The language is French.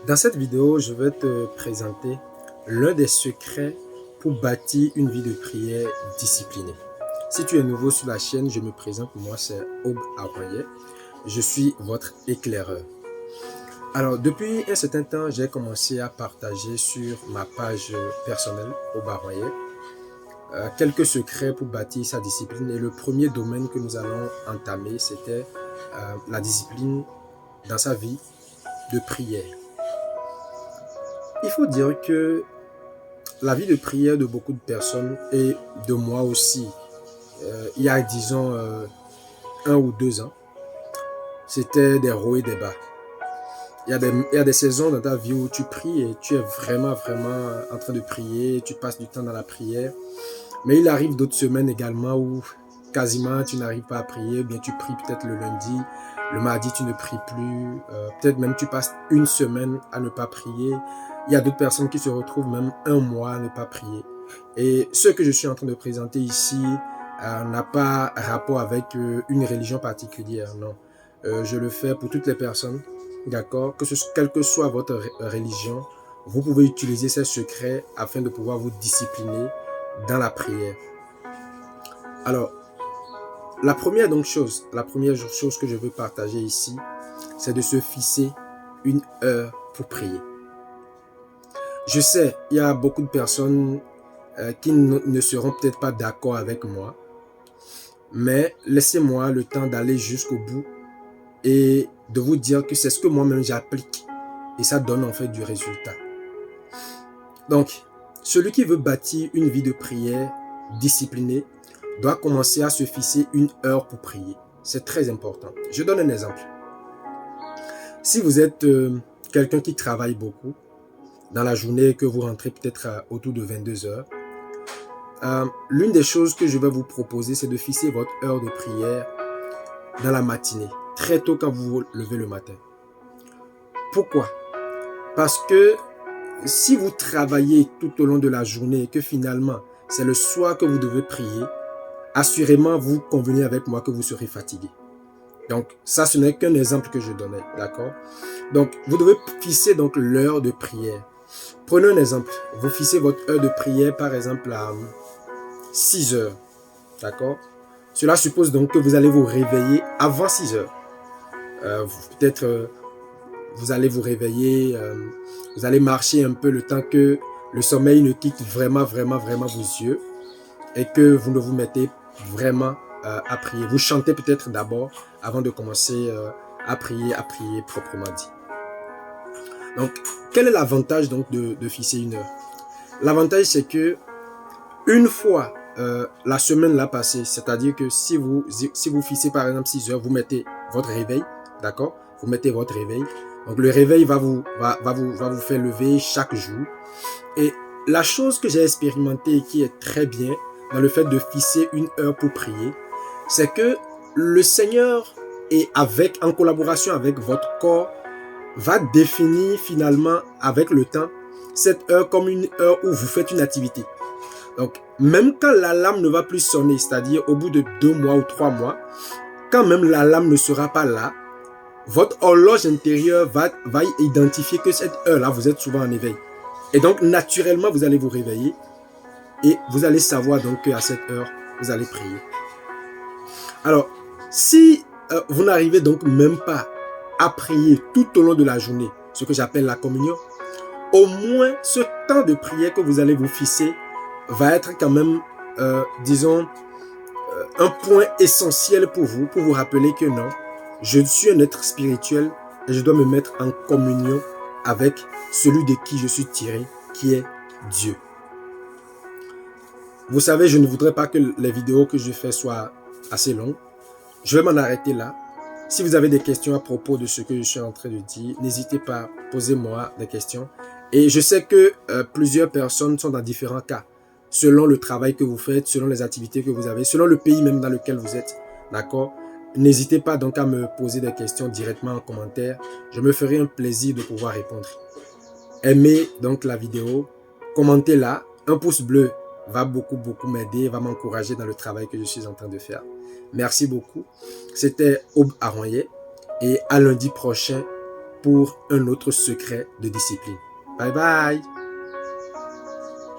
Dans cette vidéo, je vais te présenter l'un des secrets pour bâtir une vie de prière disciplinée. Si tu es nouveau sur la chaîne, je me présente, moi c'est Aube Aroyer. Je suis votre éclaireur. Alors, depuis un certain temps, j'ai commencé à partager sur ma page personnelle Aube Aroyer quelques secrets pour bâtir sa discipline. Et le premier domaine que nous allons entamer, c'était la discipline dans sa vie de prière. Il faut dire que la vie de prière de beaucoup de personnes et de moi aussi, il y a disons 1 ou 2 ans, c'était des hauts et des bas. Il y a des saisons dans ta vie où tu pries et tu es vraiment en train de prier, tu passes du temps dans la prière. Mais il arrive d'autres semaines également où quasiment tu n'arrives pas à prier, bien tu pries peut-être le lundi, le mardi tu ne pries plus, peut-être même tu passes une semaine à ne pas prier. Il y a d'autres personnes qui se retrouvent même 1 mois à ne pas prier. Et ce que je suis en train de présenter ici n'a pas rapport avec une religion particulière, non. Je le fais pour toutes les personnes, d'accord, quelle que soit votre religion, vous pouvez utiliser ces secrets afin de pouvoir vous discipliner dans la prière. Alors, la première chose que je veux partager ici, c'est de se fixer une heure pour prier. Je sais, il y a beaucoup de personnes qui ne seront peut-être pas d'accord avec moi, mais laissez-moi le temps d'aller jusqu'au bout et de vous dire que c'est ce que moi-même j'applique et ça donne en fait du résultat. Donc, celui qui veut bâtir une vie de prière disciplinée doit commencer à se fixer une heure pour prier. C'est très important. Je donne un exemple. Si vous êtes quelqu'un qui travaille beaucoup dans la journée, que vous rentrez peut-être autour de 22 heures, l'une des choses que je vais vous proposer, c'est de fixer votre heure de prière dans la matinée, très tôt quand vous vous levez le matin. Pourquoi? Parce que si vous travaillez tout au long de la journée et que finalement, c'est le soir que vous devez prier, assurément, vous convenez avec moi que vous serez fatigué. Donc, ça, ce n'est qu'un exemple que je donnais, d'accord? Donc, vous devez fixer donc l'heure de prière. Prenez un exemple. Vous fixez votre heure de prière, par exemple, à 6 heures, d'accord? Cela suppose donc que vous allez vous réveiller avant 6 heures. Peut-être vous allez vous réveiller, vous allez marcher un peu le temps que le sommeil ne quitte vraiment vos yeux et que vous ne vous mettez vraiment à prier. Vous chantez peut-être d'abord avant de commencer à prier proprement dit. Donc, quel est l'avantage donc de fixer une heure? L'avantage, c'est que une fois la semaine là passée, c'est-à-dire que si vous fixez par exemple 6 heures, vous mettez votre réveil, d'accord? Vous mettez votre réveil. Donc, le réveil va vous faire lever chaque jour. Et la chose que j'ai expérimentée et qui est très bien dans le fait de fixer une heure pour prier, c'est que le Seigneur, en collaboration avec votre corps, va définir finalement avec le temps cette heure comme une heure où vous faites une activité. Donc, même quand l'alarme ne va plus sonner, c'est-à-dire au bout de 2 mois ou 3 mois, quand même l'alarme ne sera pas là, votre horloge intérieure va identifier que cette heure-là, vous êtes souvent en éveil. Et donc, naturellement, vous allez vous réveiller et vous allez savoir donc qu'à cette heure, vous allez prier. Alors, si vous n'arrivez donc même pas à prier tout au long de la journée, ce que j'appelle la communion, au moins ce temps de prière que vous allez vous fixer va être quand même, disons, un point essentiel pour vous rappeler que non, je suis un être spirituel et je dois me mettre en communion avec celui de qui je suis tiré, qui est Dieu. Vous savez, je ne voudrais pas que les vidéos que je fais soient assez longues. Je vais m'en arrêter là. Si vous avez des questions à propos de ce que je suis en train de dire, n'hésitez pas, posez-moi des questions. Et je sais que plusieurs personnes sont dans différents cas, selon le travail que vous faites, selon les activités que vous avez, selon le pays même dans lequel vous êtes. D'accord? N'hésitez pas donc à me poser des questions directement en commentaire. Je me ferai un plaisir de pouvoir répondre. Aimez donc la vidéo, commentez-la. Un pouce bleu va beaucoup m'aider, va m'encourager dans le travail que je suis en train de faire. Merci beaucoup. C'était Aube Aroyer et à lundi prochain pour un autre secret de discipline. Bye bye!